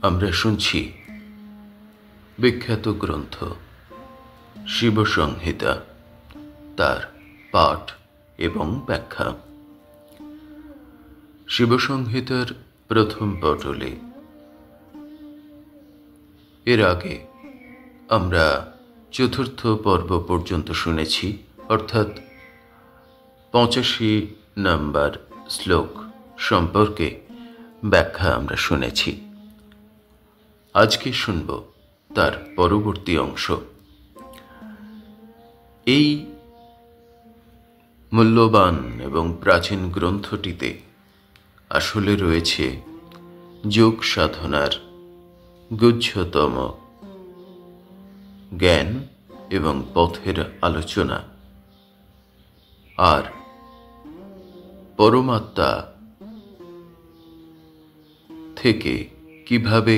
আমরা শুনছি বিখ্যাত গ্রন্থ শিবসংহিতা, তার পাঠ এবং ব্যাখ্যা। শিবসংহিতার প্রথম পটলে এর আগে আমরা চতুর্থ পর্ব পর্যন্ত শুনেছি, অর্থাৎ 85 নম্বর শ্লোক সম্পর্কে ব্যাখ্যা আমরা শুনেছি। আজকে শুনব তার পরবর্তী অংশ। এই মূল্যবান এবং প্রাচীন গ্রন্থটিতে আসলে রয়েছে যোগ সাধনার গুহ্যতম জ্ঞান এবং পথের আলোচনা, আর পরমাত্মা থেকে কিভাবে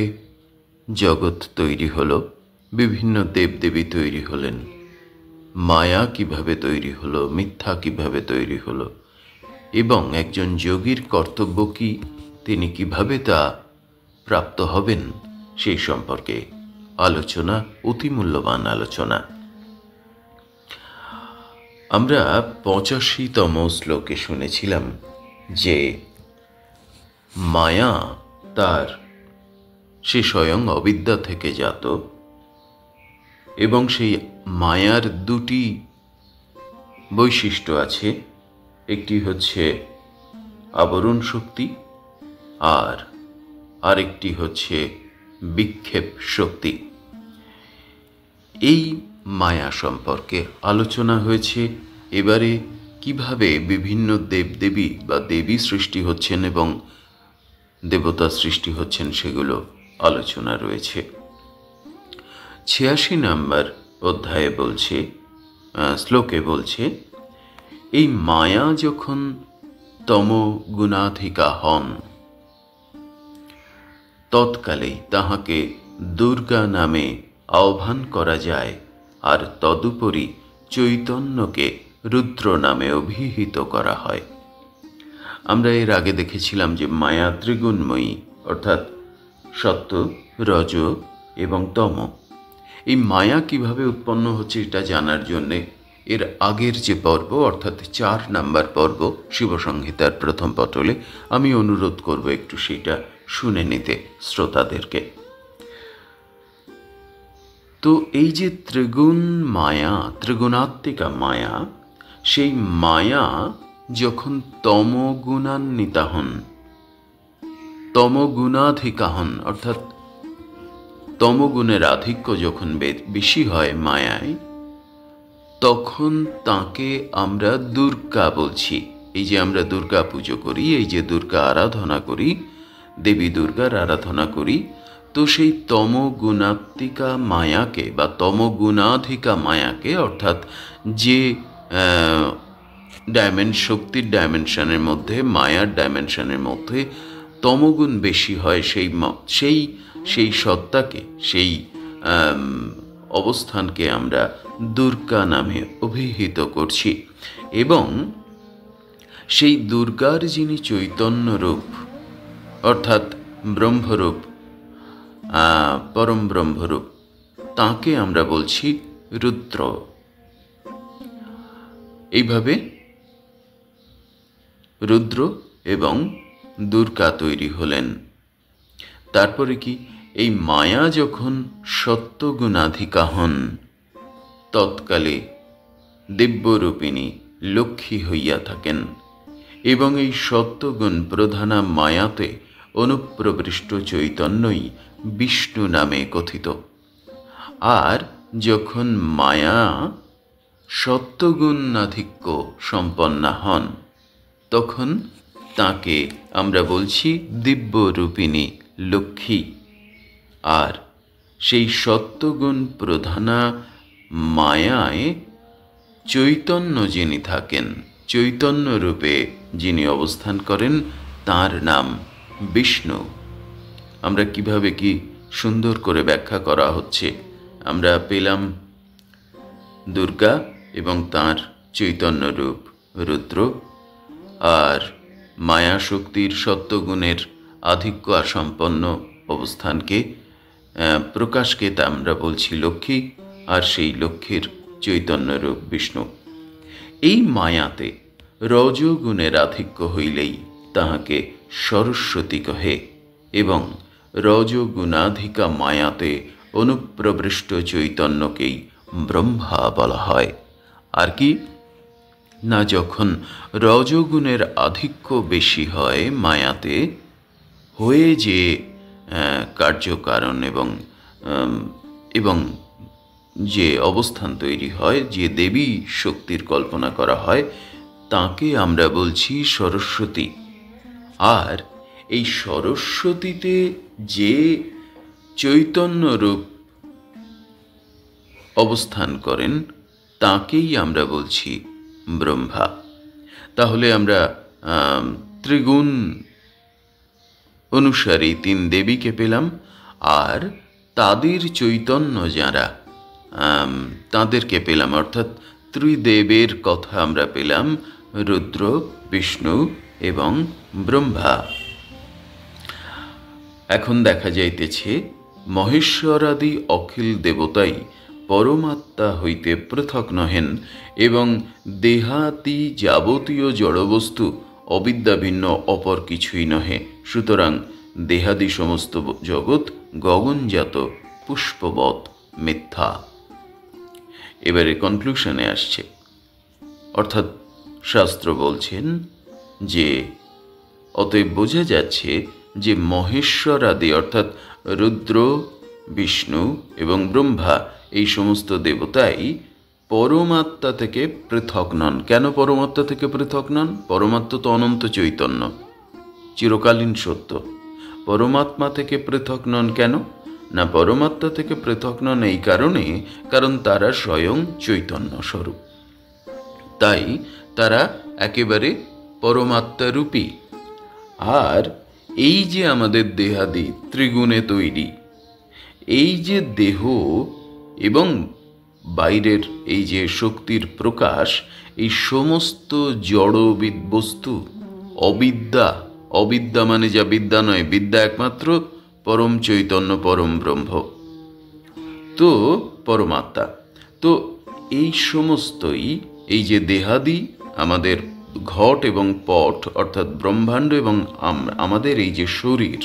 জগৎ তৈরি হলো, বিভিন্ন দেবদেবী তৈরি হলেন, মায়া কিভাবে তৈরি হলো, মিথ্যা কিভাবে তৈরি হলো, এবং একজন যোগীর কর্তব্য কি, তিনি কিভাবে তা প্রাপ্ত হবেন, সেই সম্পর্কে আলোচনা, অতি মূল্যবান আলোচনা। আমরা 85তম শ্লোকে শুনেছিলাম যে মায়া সে স্বয়ং অবিদ্যা থেকে জাত, এবং সেই মায়ার দুটি বৈশিষ্ট্য আছে। একটি হচ্ছে আবরণ শক্তি, আর আরেকটি হচ্ছে বিক্ষেপ শক্তি। এই মায়া সম্পর্কে আলোচনা হয়েছে। এবারে কিভাবে বিভিন্ন দেবদেবী বা দেবী সৃষ্টি হচ্ছেন এবং দেবতা সৃষ্টি হচ্ছেন সেগুলো আলোচনা রয়েছে। 86 নম্বর অধ্যায়ে বলছে, শ্লোকে বলছে, এই মায়া যখন তমগুণাধিকা হন, তৎকালেই তাহাকে দুর্গা নামে আহ্বান করা যায়, আর তদুপরি চৈতন্যকে রুদ্র নামে অভিহিত করা হয়। আমরা এর আগে দেখেছিলাম যে মায়া ত্রিগুণময়ী, অর্থাৎ সত্য, রজ এবং তম। এই মায়া কিভাবে উৎপন্ন হচ্ছে এটা জানার জন্যে এর আগের যে পর্ব, অর্থাৎ 4 নম্বর পর্ব শিবসংহিতার প্রথম পটলে, আমি অনুরোধ করব একটু সেটা শুনে নিতে শ্রোতাদেরকে। তো এই যে ত্রিগুণ মায়া, ত্রিগুণাত্মিকা মায়া, সেই মায়া যখন তমগুণান্বিতা হন, তমগুণাধিকা হন, অর্থাৎ তমগুণের আধিক্য যখন বেশি হয় মায়ায়, তখন তাকে আমরা দুর্গা বলছি। এই যে আমরা দুর্গা পুজো করি, এই যে দুর্গা আরাধনা করি, দেবী দুর্গার আরাধনা করি, তো সেই তমগুণাত্মিকা মায়াকে বা তমগুণাধিকা মায়াকে, অর্থাৎ যে শক্তির ডাইমেনশনের মধ্যে, মায়ার ডাইমেনশনের মধ্যে তমগুণ বেশি হয়, সেই সত্তাকে, সেই অবস্থানকে আমরা দুর্গা নামে অভিহিত করছি। এবং সেই দুর্গার যিনি চৈতন্য রূপ, অর্থাৎ ব্রহ্মরূপ, পরম ব্রহ্মরূপ, তাকে আমরা বলছি রুদ্র। এইভাবে রুদ্র এবং দুর্গা তৈরি হলেন। তারপরে কি, এই মায়া যখন সত্যগুণাধিকা হন, তৎকালে দিব্যরূপিণী লক্ষ্মী হইয়া থাকেন, এবং এই সত্যগুণ প্রধানা মায়াতে অনুপ্রবিষ্ট চৈতন্যই বিষ্ণু নামে কথিত। আর যখন মায়া সত্যগুণাধিক্য সম্পন্না হন, তখন তাকে আমরা বলছি দিব্যরূপিণী লক্ষ্মী। আর সেই সত্যগুণ প্রধানা মায়ায় চৈতন্য যিনি থাকেন, চৈতন্য রূপে যিনি অবস্থান করেন, তার নাম বিষ্ণু। আমরা কিভাবে কি সুন্দর করে ব্যাখ্যা করা হচ্ছে। আমরা পেলাম দুর্গা এবং তার চৈতন্য রূপ রুদ্র, আর মায়া শক্তির সত্যগুণের আধিক্য সম্পন্ন অবস্থানকে প্রকাশকে তা আমরা বলছি লক্ষ্মী, আর সেই লক্ষ্মীর চৈতন্যরূপ বিষ্ণু। এই মায়াতে রজগুণের আধিক্য হইলেই তাহাকে সরস্বতী কহে, এবং রজগুণাধিকা মায়াতে অনুপ্রবিষ্ট চৈতন্যকেই ব্রহ্মা বলা হয়। আর কি না, যখন রজগুণের আধিক্য বেশি হয় মায়াতে, হয়ে যে কার্যকারণ এবং যে অবস্থান তৈরি হয়, যে দেবী শক্তির কল্পনা করা হয়, তাকে আমরা বলছি সরস্বতী। আর এই সরস্বতীতে যে চৈতন্যরূপ অবস্থান করেন তাকেই আমরা বলছি ব্রহ্মা। তাহলে আমরা ত্রিগুণ অনুসারী তিন দেবীকে পেলাম, আর তাদের চৈতন্য যারা, তাদেরকে পেলাম, অর্থাৎ ত্রিদেবের কথা আমরা পেলাম, রুদ্র, বিষ্ণু এবং ব্রহ্মা। এখন দেখা যাইতেছে মহেশ্বরাদি অখিল দেবতাই পরমাত্মা হইতে পৃথক নহেন, এবং দেহাতি যাবতীয় জড়বস্তু অবিদ্যা ভিন্ন অপর কিছুই নহে। সুতরাং দেহাদি সমস্ত জগৎ গগনজাত পুষ্পবৎ মিথ্যা। এবারে কনক্লুশনে আসছে, অর্থাৎ শাস্ত্র বলছেন যে অতএব বোঝা যাচ্ছে যে মহেশ্বরাদি অর্থাৎ রুদ্র, বিষ্ণু এবং ব্রহ্মা এই সমস্ত দেবতাই পরমাত্মা থেকে পৃথক নন। কেন পরমাত্মা থেকে পৃথক নন? পরমাত্মা তো অনন্ত চৈতন্য, চিরকালীন সত্য। পরমাত্মা থেকে পৃথক নন কেন? না, পরমাত্মা থেকে পৃথক নন এই কারণে, কারণ তারা স্বয়ং চৈতন্য স্বরূপ, তাই তারা একেবারে পরমাত্মারূপী। আর এই যে আমাদের দেহাদি ত্রিগুণে তৈরি, এই যে দেহ এবং বাইরের এই যে শক্তির প্রকাশ, এই সমস্ত জড়বিদ বস্তু অবিদ্যা, অবিদ্যা মানে যা বিদ্যা নয়, বিদ্যা একমাত্র পরম চৈতন্য, পরম ব্রহ্ম, তো পরমাত্মা। তো এই সমস্তই, এই যে দেহাদি আমাদের ঘট এবং পট অর্থাৎ ব্রহ্মাণ্ড এবং আমাদের এই যে শরীর,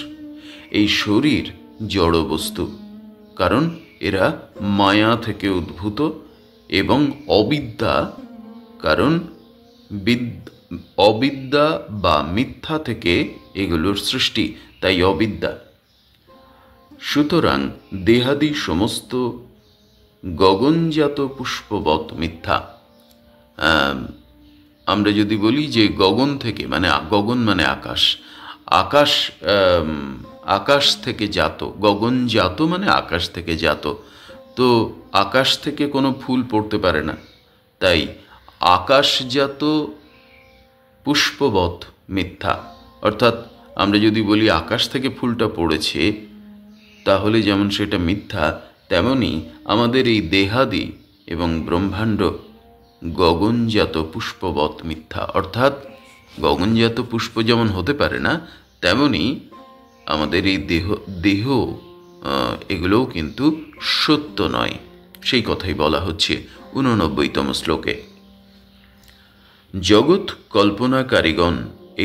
এই শরীর জড় বস্তু, কারণ এরা মায়া থেকে উদ্ভূত, এবং অবিদ্যা, কারণ অবিদ্যা বা মিথ্যা থেকে এগুলোর সৃষ্টি, তাই অবিদ্যা। সুতরাং দেহাদি সমস্ত গগনজাত পুষ্পবৎ মিথ্যা। আমরা যদি বলি যে গগন থেকে, মানে গগন মানে আকাশ, আকাশ আকাশ থেকে জাত, গগনজাত মানে আকাশ থেকে জাত, তো আকাশ থেকে কোনো ফুল পড়তে পারে না, তাই আকাশজাত পুষ্পবৎ মিথ্যা। অর্থাৎ আমরা যদি বলি আকাশ থেকে ফুলটা পড়েছে, তাহলে যেমন সেটা মিথ্যা, তেমনি আমাদের এই দেহাদি এবং ব্রহ্মাণ্ড গগনজাত পুষ্পবৎ মিথ্যা। অর্থাৎ গগনজাত পুষ্প যেমন হতে পারে না, তেমনি আমাদের এই দেহ এগুলোও কিন্তু সত্য নয়, সেই কথাই বলা হচ্ছে 89তম শ্লোকে। জগৎ কল্পনাকারীগণ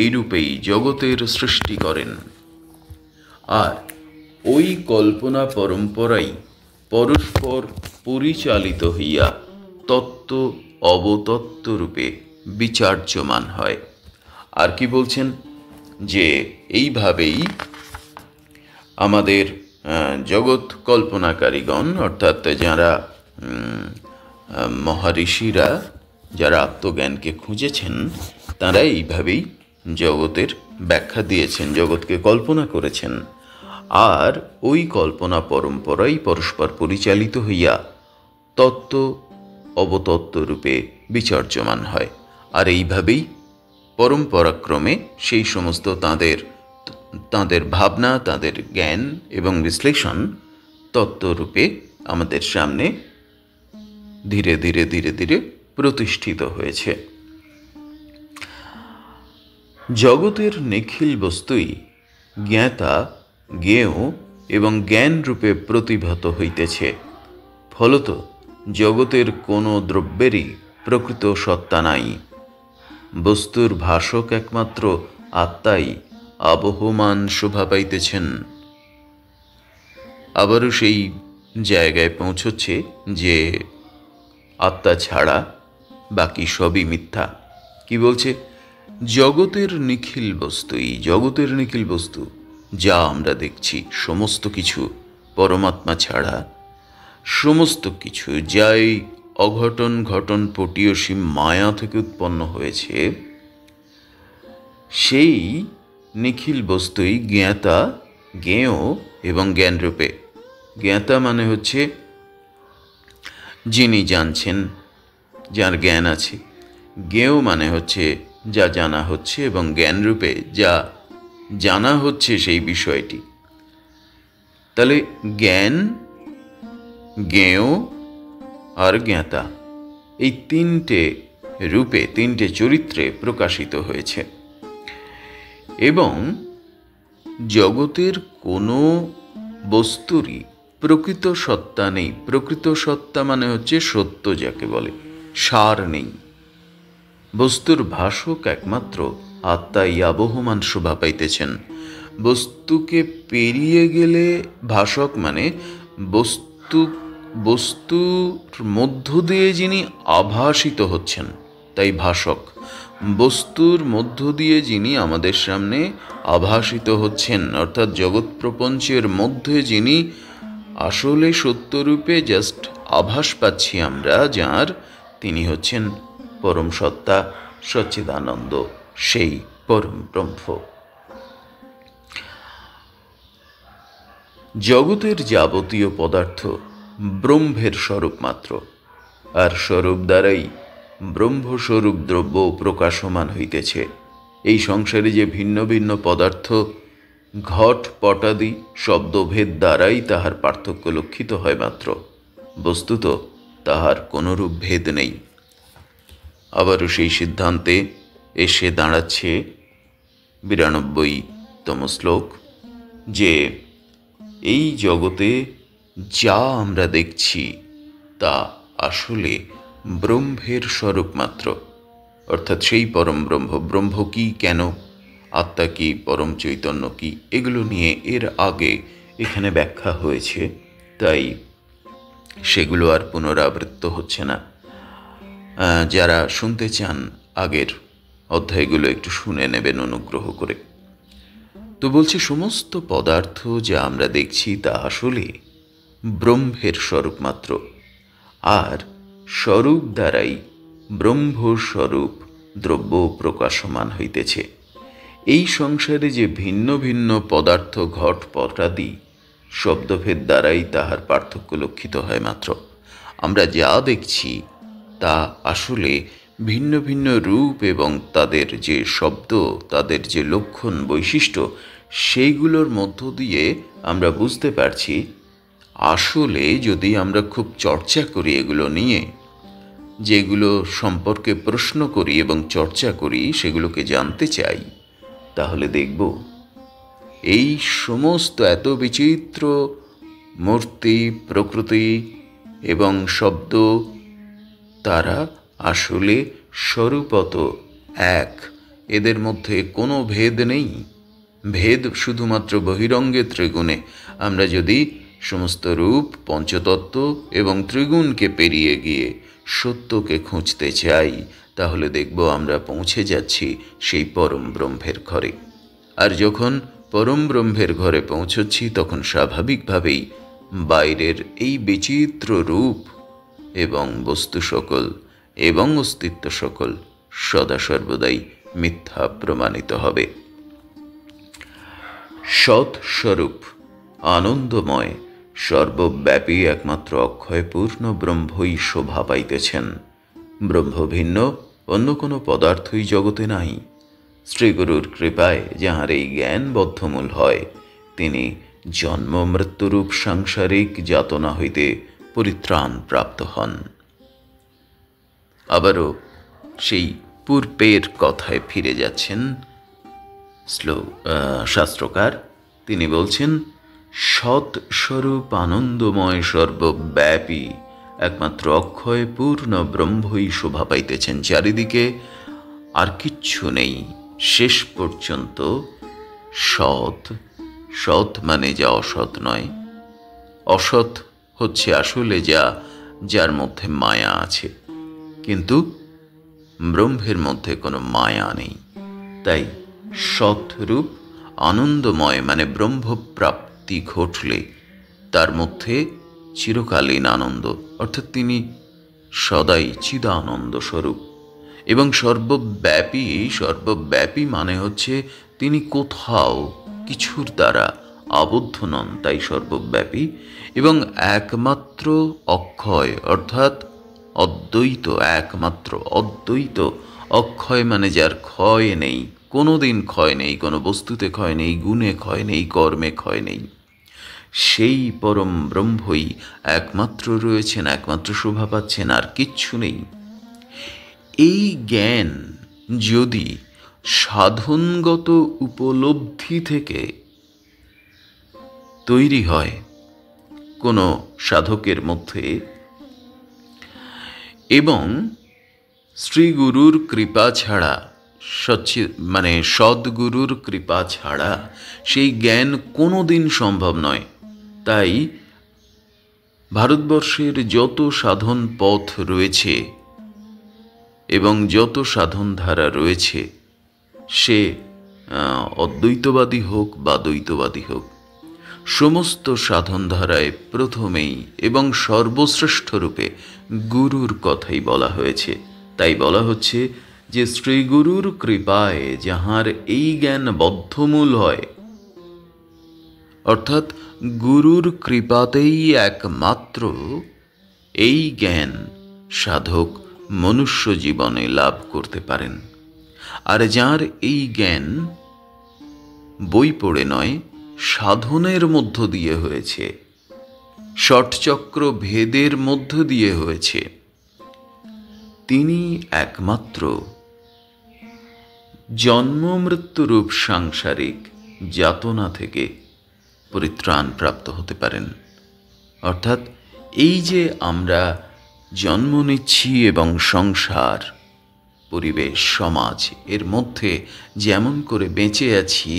এইরূপেই জগতের সৃষ্টি করেন, আর ওই কল্পনা পরম্পরাই পরস্পর পরিচালিত হইয়া তত্ত্ব অবতত্ত্ব রূপে বিচার্যমান হয়। আর কি বলছেন? যে এইভাবেই আমাদের জগৎ কল্পনাকারীগণ, অর্থাৎ যারা মহারিষিরা, যারা আত্মজ্ঞানকে খুঁজেছেন, তারা এইভাবেই জগতের ব্যাখ্যা দিয়েছেন, জগৎকে কল্পনা করেছেন। আর ওই কল্পনা পরম্পরাই পরস্পর পরিচালিত হইয়া তত্ত্ব অবতত্ত্ব রূপে বিচর্যমান হয়। আর এইভাবেই পরম্পরাক্রমে সেই সমস্ত তাঁদের ভাবনা, তাঁদের জ্ঞান এবং বিশ্লেষণ তত্ত্বরূপে আমাদের সামনে ধীরে ধীরে ধীরে ধীরে প্রতিষ্ঠিত হয়েছে। জগতের নিখিল বস্তুই জ্ঞাতা, জ্ঞেয় এবং জ্ঞান রূপে প্রতিভাত হইতেছে। ফলত জগতের কোনো দ্রব্যেরই প্রকৃত সত্তা নাই। বস্তুর ভাষক একমাত্র আত্মাই আবহমান শোভা পাইতেছেন। আবারও সেই জায়গায় পৌঁছচ্ছে যে আত্মা ছাড়া বাকি সবই মিথ্যা। কি বলছে? জগতের নিখিল বস্তুই, জগতের নিখিল বস্তু যা আমরা দেখছি সমস্ত কিছু পরমাত্মা ছাড়া, সমস্ত কিছু যাই অঘটন ঘটন পটীয়সী মায়া থেকে উৎপন্ন হয়েছে, সেই নিখিল বস্তুই জ্ঞাতা, জ্ঞেয় এবং জ্ঞানরূপে। জ্ঞাতা মানে হচ্ছে যিনি জানছেন, যার জ্ঞান আছে। জ্ঞেয় মানে হচ্ছে যা জানা হচ্ছে, এবং জ্ঞানরূপে যা জানা হচ্ছে সেই বিষয়টি। তাহলে জ্ঞান, জ্ঞেয় আর জ্ঞাতা এই তিনটে রূপে, তিনটে চরিত্রে প্রকাশিত হয়েছে। এবং জগতের কোনো বস্তুরই প্রকৃত সত্তা নেই। প্রকৃত সত্তা মানে হচ্ছে সত্য যাকে বলে, সার নেই। বস্তুর ভাষক একমাত্র আত্মাই আবহমান শোভা পাইতেছেন। বস্তুকে পেরিয়ে গেলে ভাষক মানে বস্তুর মধ্য দিয়ে যিনি আভাসিত হচ্ছেন, তাই ভাষক। বস্তুর মধ্য দিয়ে যিনি আমাদের সামনে আভাসিত হচ্ছেন, অর্থাৎ জগৎ প্রপঞ্চের মধ্যে যিনি আসলে সত্যরূপে জাস্ট আভাস পাচ্ছি আমরা যার, তিনি হচ্ছেন পরম সত্তা, সচ্চিদানন্দ, সেই পরম ব্রহ্ম। জগতের যাবতীয় পদার্থ ব্রহ্মের স্বরূপ মাত্র, আর স্বরূপ দ্বারাই ব্রহ্মস্বরূপ দ্রব্য প্রকাশমান হইতেছে। এই সংসারে যে ভিন্ন ভিন্ন পদার্থ, ঘট পটাদি শব্দভেদ দ্বারাই তাহার পার্থক্য লক্ষিত হয় মাত্র, বস্তুত তাহার কোনরূপ ভেদ নেই। আবারও সেই সিদ্ধান্তে এসে দাঁড়াচ্ছে 92তম শ্লোক, যে এই জগতে যা আমরা দেখছি তা আসলে ব্রহ্মের স্বরূপ মাত্র, অর্থাৎ সেই পরম ব্রহ্ম। ব্রহ্ম কি, কেন, আত্মা কি, পরম চৈতন্য কি, এগুলো নিয়ে এর আগে এখানে ব্যাখ্যা হয়েছে, তাই সেগুলো আর পুনরাবৃত্ত হচ্ছে না। যারা শুনতে চান আগের অধ্যায়গুলো একটু শুনে নেবেন অনুগ্রহ করে। তো বলছে সমস্ত পদার্থ যা আমরা দেখছি তা আসলে ব্রহ্মের স্বরূপ মাত্র, আর স্বরূপ দ্বারাই ব্রহ্মস্বরূপ দ্রব্য প্রকাশমান হইতেছে। এই সংসারে যে ভিন্ন ভিন্ন পদার্থ, ঘট পটাদি শব্দভেদ দ্বারাই তাহার পার্থক্য লক্ষিত হয় মাত্র। আমরা যা দেখছি তা আসলে ভিন্ন ভিন্ন রূপ এবং তাদের যে শব্দ, তাদের যে লক্ষণ বৈশিষ্ট্য, সেইগুলোর মধ্য দিয়ে আমরা বুঝতে পারছি। আসলে যদি আমরা খুব চর্চা করি এগুলো নিয়ে, যেগুলো সম্পর্কে প্রশ্ন করি এবং চর্চা করি, সেগুলোকে জানতে চাই, তাহলে দেখব এই সমস্ত এত বিচিত্র মূর্তি, প্রকৃতি এবং শব্দ, তারা আসলে স্বরূপত এক। এদের মধ্যে কোনো ভেদ নেই। ভেদ শুধুমাত্র বহিরঙ্গে ত্রিগুণে। আমরা যদি সমস্ত রূপ, পঞ্চতত্ত্ব এবং ত্রিগুণকে পেরিয়ে গিয়ে সত্যকে খুঁজতে চাই, তাহলে দেখব আমরা পৌঁছে যাচ্ছি সেই পরম ব্রহ্মের ঘরে। আর যখন পরম ব্রহ্মের ঘরে পৌঁছচ্ছি, তখন স্বাভাবিকভাবেই বাইরের এই বিচিত্র রূপ এবং বস্তু সকল এবং অস্তিত্ব সকল সদা সর্বদাই মিথ্যা প্রমাণিত হবে। সৎস্বরূপ, আনন্দময়, সর্বব্যাপী একমাত্র অক্ষয়পূর্ণ ব্রহ্মই শোভা পাইতেছেন। ব্রহ্ম ভিন্ন অন্য কোনো পদার্থই জগতে নাই। শ্রীগুরুর কৃপায় যাহার এই জ্ঞান বদ্ধমূল হয়, তিনি জন্ম মৃত্যুরূপ সাংসারিক যাতনা হইতে পরিত্রাণ প্রাপ্ত হন। আবারও সেই পূর্বের কথায় ফিরে যাচ্ছেন শাস্ত্রকার। তিনি বলছেন সৎস্বরূপ আনন্দময় সর্বব্যাপী একমাত্র অক্ষয় পূর্ণ ব্রহ্মই শোভা পাইতেছেন চারিদিকে, আর কিচ্ছু নেই। শেষ পর্যন্ত সৎ, সৎ মানে যা অসৎ নয়, অসৎ হচ্ছে আসলে যার মধ্যে মায়া আছে, কিন্তু ব্রহ্মের মধ্যে কোনো মায়া নেই। তাই সৎরূপ আনন্দময় মানে ব্রহ্মপ্রাপ্তি ঘটলে তার মধ্যে চিরকালীন আনন্দ, অর্থাৎ তিনি সদাই চিদানন্দ স্বরূপ। এবং সর্বব্যাপী, সর্বব্যাপী মানে হচ্ছে তিনি কোথাও কিছুর দ্বারা আবদ্ধ নন, তাই সর্বব্যাপী। এবং একমাত্র অক্ষয় অর্থাৎ অদ্বৈত, একমাত্র অদ্বৈত। অক্ষয় মানে যার ক্ষয় নেই, কোনো দিন ক্ষয় নেই, কোনো বস্তুতে ক্ষয় নেই, গুণে ক্ষয় নেই, কর্মে ক্ষয় নেই, সেই পরম ব্রহ্মই একমাত্র রয়েছেন, একমাত্র শোভা পাচ্ছেন, আর কিচ্ছু নেই। এই জ্ঞান যদি সাধনগত উপলব্ধি থেকে তৈরি হয় কোনো সাধকের মধ্যে, এবং শ্রীগুরুর কৃপা ছাড়া, মানে সদ্গুরুর কৃপা ছাড়া সেই জ্ঞান কোনো দিন সম্ভব নয়। তাই ভারতবর্ষের যত সাধন পথ রয়েছে এবং যত সাধন ধারা রয়েছে, সে অদ্বৈতবাদী হোক বা দ্বৈতবাদী হোক, সমস্ত সাধন ধারায় প্রথমেই এবং সর্বশ্রেষ্ঠ রূপে গুরুর কথাই বলা হয়েছে। তাই বলা হচ্ছে যে শ্রীগুরুর কৃপায় যাহার এই জ্ঞান বদ্ধমূল হয়, অর্থাৎ গুরুর কৃপাতেই একমাত্র এই জ্ঞান সাধক মনুষ্য জীবনে লাভ করতে পারেন। আর যার এই জ্ঞান বই পড়ে নয়, সাধনের মধ্য দিয়ে হয়েছে, ষটচক্র ভেদের মধ্য দিয়ে হয়েছে, তিনি একমাত্র জন্ম মৃত্যুরূপ সাংসারিক যাতনা থেকে পরিত্রাণ প্রাপ্ত হতে পারেন। অর্থাৎ এই যে আমরা জন্ম নিচ্ছি এবং সংসার, পরিবেশ, সমাজ এর মধ্যে যেমন করে বেঁচে আছি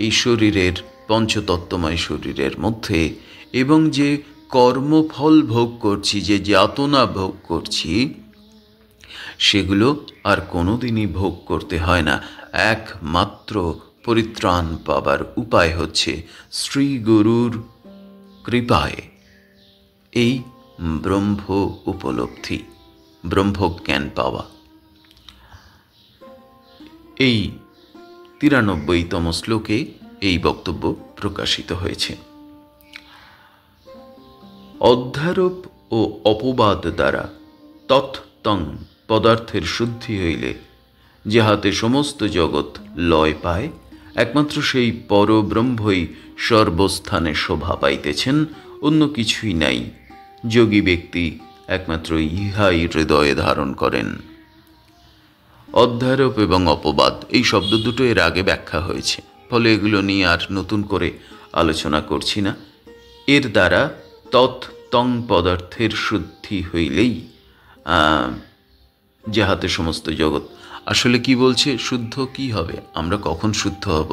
এই শরীরের, পঞ্চতত্ত্বময় শরীরের মধ্যে, এবং যে কর্মফল ভোগ করছি, যে যাতনা ভোগ করছি, সেগুলো আর কোনোদিনই ভোগ করতে হয় না। একমাত্র পরিত্রাণ পাবার উপায় হচ্ছে শ্রী গুরুর কৃপায় এই ব্রহ্ম উপলব্ধি, ব্রহ্মজ্ঞান পাওয়া। এই 93তম শ্লোকে এই বক্তব্য প্রকাশিত হয়েছে। অধ্যারোপ ও অপবাদ দ্বারা তৎতং পদার্থের শুদ্ধি হইলে যাহাতে সমস্ত জগৎ লয় পায়, একমাত্র সেই পরব্রহ্মই সর্বস্থানে শোভা পাইতেছেন, অন্য কিছুই নাই। যোগী ব্যক্তি একমাত্র ইহাই হৃদয়ে ধারণ করেন। অধ্যারোপ এবং অপবাদ এই শব্দ দুটো এর আগে ব্যাখ্যা হয়েছে, ফলে এগুলো নিয়ে আর নতুন করে আলোচনা করছি না। এর দ্বারা তৎতং পদার্থের শুদ্ধি হইলেই যাহাতে সমস্ত জগৎ, আসলে কি বলছে, শুদ্ধ কি হবে, আমরা কখন শুদ্ধ হব,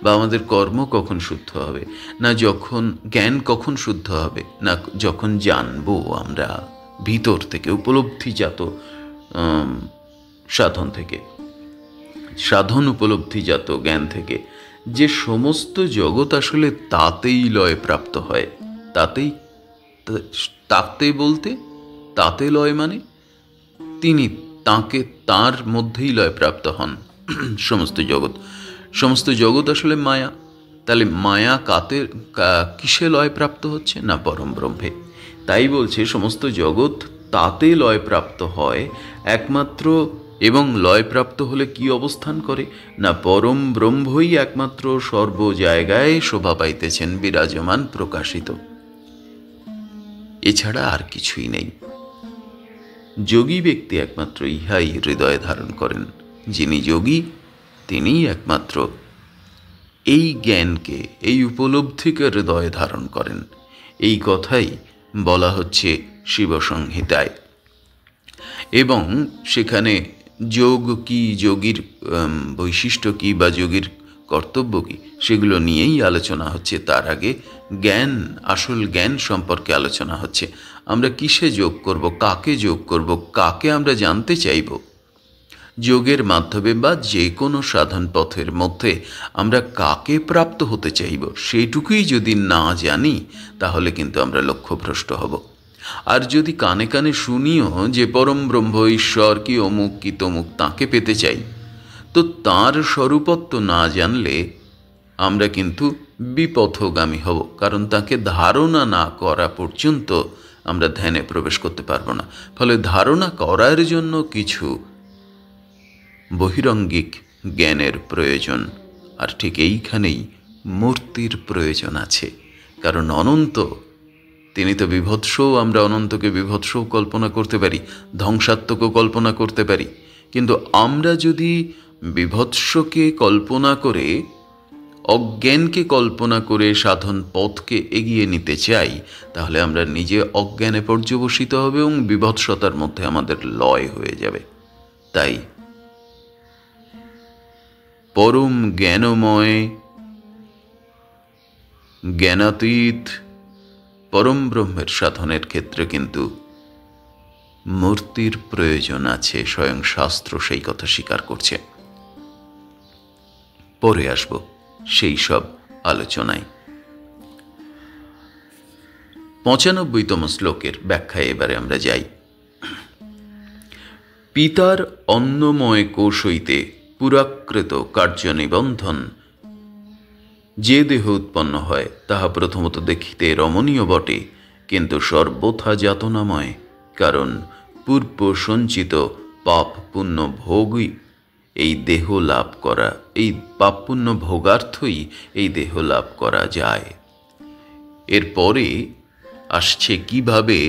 বা আমাদের কর্ম কখন শুদ্ধ হবে, না যখন জ্ঞান কখন শুদ্ধ হবে, না যখন জানবো আমরা ভিতর থেকে, উপলব্ধিজাত সাধন থেকে, সাধন উপলব্ধিজাত জ্ঞান থেকে, যে সমস্ত জগৎ আসলে তাতেই লয় প্রাপ্ত হয়। তাতে বলতে, তাতে লয় মানে তিনি, তাকে, তার মধ্যেই লয় প্রাপ্ত হন সমস্ত জগৎ আসলে মায়া। তাহলে মায়া কিসে লয় প্রাপ্ত হচ্ছে, না পরম ব্রহ্মে। তাই বলছে সমস্ত জগৎ তাতে লয় প্রাপ্ত হয় একমাত্র, এবং লয় প্রাপ্ত হলে কি অবস্থান করে, না পরম ব্রহ্মই একমাত্র সর্ব জায়গায় শোভা পাইতেছেন, বিরাজমান, প্রকাশিত, এছাড়া আর কিছুই নেই। যোগী ব্যক্তি একমাত্র ইহাই হৃদয়ে ধারণ করেন। যিনি যোগী তিনিই একমাত্র এই জ্ঞানকে, এই উপলব্ধিকে হৃদয়ে ধারণ করেন। এই কথাই বলা হচ্ছে শিবসংহিতায়। এবং সেখানে যোগ কি, যোগীর বৈশিষ্ট্য কী বা যোগীর কর্তব্য কী, সেগুলো নিয়েই আলোচনা হচ্ছে। তার আগে জ্ঞান, আসল জ্ঞান সম্পর্কে আলোচনা হচ্ছে। আমরা কিসে যোগ করব, কাকে যোগ করব, কাকে আমরা জানতে চাইব। যোগের মাধ্যমে বা যে কোনো সাধন পথের মধ্যে আমরা কাকে প্রাপ্ত হতে চাইব, সেইটুকুই যদি না জানি, তাহলে কিন্তু আমরা লক্ষ্যভ্রষ্ট হব। আর যদি কানে কানে শুনিও যে পরম ব্রহ্ম, ঈশ্বর কি অমুক কি তমুক, তাঁকে পেতে চাই, তো তাঁর স্বরূপত্ব না জানলে আমরা কিন্তু বিপথগামী হব। কারণ তাকে ধারণা না করা পর্যন্ত আমরা ধ্যানে প্রবেশ করতে পারবো না। ফলে ধারণা করার জন্য কিছু বহিরঙ্গিক জ্ঞানের প্রয়োজন। আর ঠিক এইখানেই মূর্তির প্রয়োজন আছে। কারণ অনন্ত, তিনি তো বিভৎসও, আমরা অনন্তকে বিভৎসও কল্পনা করতে পারি, ধ্বংসাত্মকও কল্পনা করতে পারি। কিন্তু আমরা যদি বিভৎসকে কল্পনা করে, অজ্ঞানকে কল্পনা করে সাধন পথকে এগিয়ে নিতে চাই, তাহলে আমরা নিজে অজ্ঞানে পর্যবসিত হবে এবং বিভৎসতার মধ্যে আমাদের লয় হয়ে যাবে। তাই পরম জ্ঞানময়, জ্ঞানাতীত পরম ব্রহ্মের সাধনের ক্ষেত্রে কিন্তু মূর্তির প্রয়োজন আছে। স্বয়ং শাস্ত্র সেই কথা স্বীকার করছে। পরে আসব সেই সব আলোচনায়। ৯৫তম শ্লোকের ব্যাখ্যায় এবারে আমরা যাই। পিতার অন্নময় কোষ হইতে পুরাকৃত কার্য নিবন্ধন যে দেহ উৎপন্ন হয়, তাহা প্রথমত দেখিতে রমণীয় বটে, কিন্তু সর্বথা যাতনাময়। কারণ পূর্ব সঞ্চিত পাপ পুণ্য ভোগই এই দেহ লাভ করা, এই পাপ পুণ্য ভোগার্থই এই দেহ লাভ করা যায়। এরপরে আসছে কিভাবে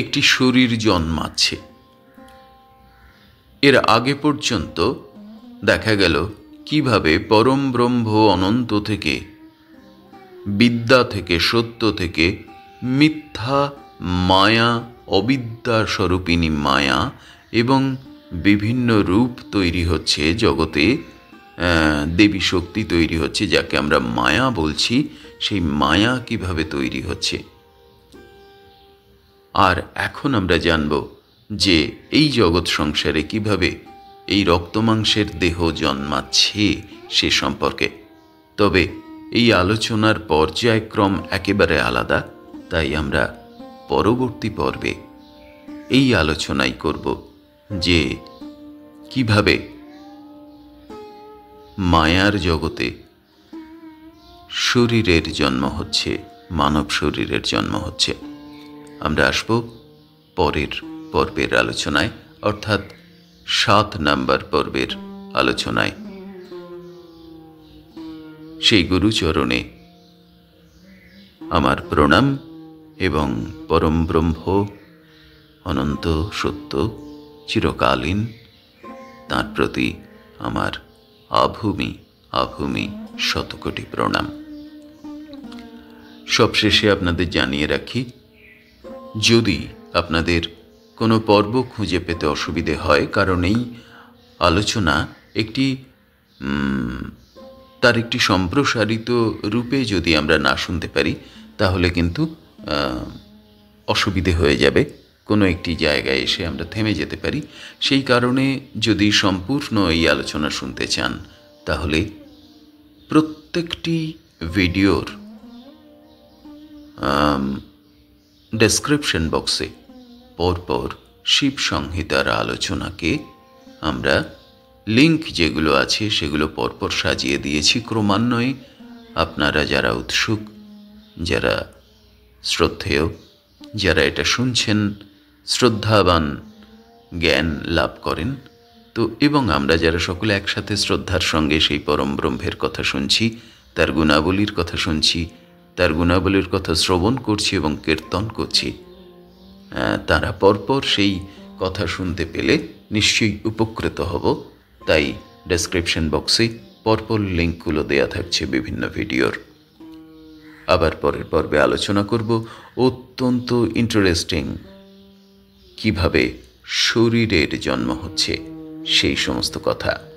একটি শরীর জন্মাচ্ছে। এর আগে পর্যন্ত দেখা গেল কিভাবে পরম ব্রহ্ম অনন্ত থেকে, বিদ্যা থেকে, সত্য থেকে মিথ্যা মায়া, অবিদ্যা স্বরূপিণী মায়া এবং বিভিন্ন রূপ তৈরি হচ্ছে জগতে, দেবী শক্তি তৈরি হচ্ছে, যাকে আমরা মায়া বলছি। সেই মায়া কিভাবে তৈরি হচ্ছে। আর এখন আমরা জানব যে এই জগৎ সংসারে কিভাবে এই রক্তমাংসের দেহ জন্মাচ্ছে সে সম্পর্কে। তবে এই আলোচনার পর্যায়ক্রম একেবারে আলাদা, তাই আমরা পরবর্তী পর্বে এই আলোচনাই করব যে কিভাবে মায়ার জগতে শরীরের জন্ম হচ্ছে, মানব শরীরের জন্ম হচ্ছে। আমরা আসব পরের পর্বের আলোচনায়, অর্থাৎ ৭ নম্বর পর্বের আলোচনায়। সেই গুরুচরণে আমার প্রণাম এবং পরম ব্রহ্ম অনন্ত সত্য চিরকালীন, তাঁর প্রতি আমার আভূমি শতকোটি প্রণাম। সবশেষে আপনাদের জানিয়ে রাখি, যদি আপনাদের কোনো পর্ব খুঁজে পেতে অসুবিধে হয়, কারণ এই আলোচনা তার একটি সম্প্রসারিত রূপে যদি আমরা না শুনতে পারি, তাহলে কিন্তু অসুবিধে হয়ে যাবে। কোনো একটি জায়গায় এসে আমরা থেমে যেতে পারি। সেই কারণে যদি সম্পূর্ণ এই আলোচনা শুনতে চান, তাহলে প্রত্যেকটি ভিডিওর ডেসক্রিপশন বক্সে পরপর শিব সংহিতার আলোচনাকে আমরা লিঙ্ক যেগুলো আছে সেগুলো পরপর সাজিয়ে দিয়েছি ক্রমান্বয়ে। আপনারা যারা উৎসুক, যারা শ্রদ্ধেয়, যারা এটা শুনছেন, শ্রদ্ধাবান জ্ঞান লাভ করেন, তো এবং আমরা যারা সকলে একসাথে শ্রদ্ধার সঙ্গে সেই পরম ব্রহ্মের কথা শুনছি, তার গুণাবলীর কথা শুনছি, তার গুণাবলীর কথা শ্রবণ করছি এবং কীর্তন করছি, তারা পরপর সেই কথা শুনতে পেলে নিশ্চয়ই উপকৃত হব। তাই ডেসক্রিপশন বক্সে পরপর লিঙ্কগুলো দেয়া থাকছে বিভিন্ন ভিডিওর। আবার পরের পর্বে আলোচনা করব অত্যন্ত ইন্টারেস্টিং কিভাবে শরীরের জন্ম হচ্ছে সেই সমস্ত কথা।